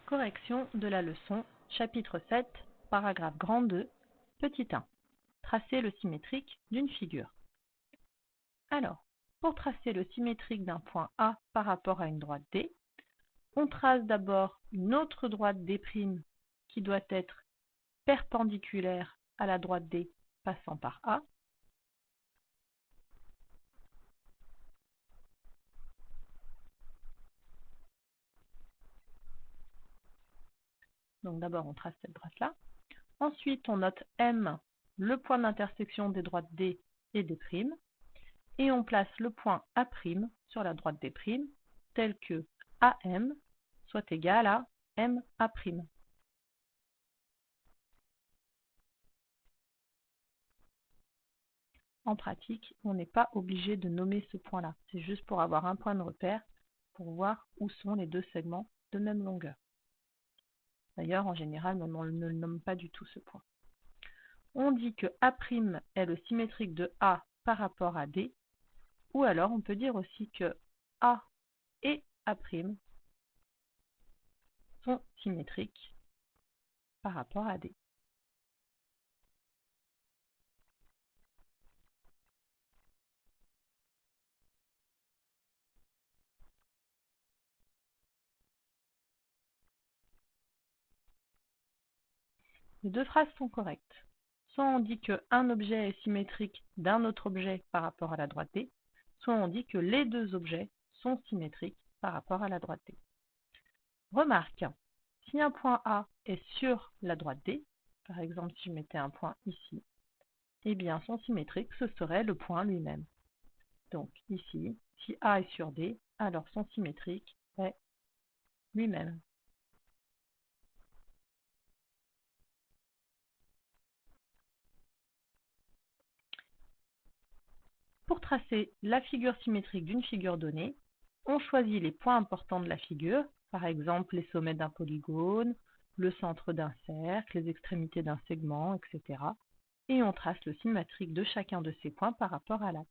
Correction de la leçon, chapitre 7, paragraphe grand 2, petit 1. Tracer le symétrique d'une figure. Alors, pour tracer le symétrique d'un point A par rapport à une droite D, on trace d'abord une autre droite D' qui doit être perpendiculaire à la droite D passant par A. Donc d'abord on trace cette droite-là. Ensuite on note M, le point d'intersection des droites D et D', et on place le point A' sur la droite D', tel que AM soit égal à MA'. En pratique, on n'est pas obligé de nommer ce point-là. C'est juste pour avoir un point de repère pour voir où sont les deux segments de même longueur. D'ailleurs, en général, on ne le nomme pas du tout ce point. On dit que A' est le symétrique de A par rapport à D, ou alors on peut dire aussi que A et A' sont symétriques par rapport à D. Les deux phrases sont correctes. Soit on dit qu'un objet est symétrique d'un autre objet par rapport à la droite D, soit on dit que les deux objets sont symétriques par rapport à la droite D. Remarque, si un point A est sur la droite D, par exemple si je mettais un point ici, eh bien son symétrique ce serait le point lui-même. Donc ici, si A est sur D, alors son symétrique est lui-même. Pour tracer la figure symétrique d'une figure donnée, on choisit les points importants de la figure, par exemple les sommets d'un polygone, le centre d'un cercle, les extrémités d'un segment, etc. Et on trace le symétrique de chacun de ces points par rapport à l'axe.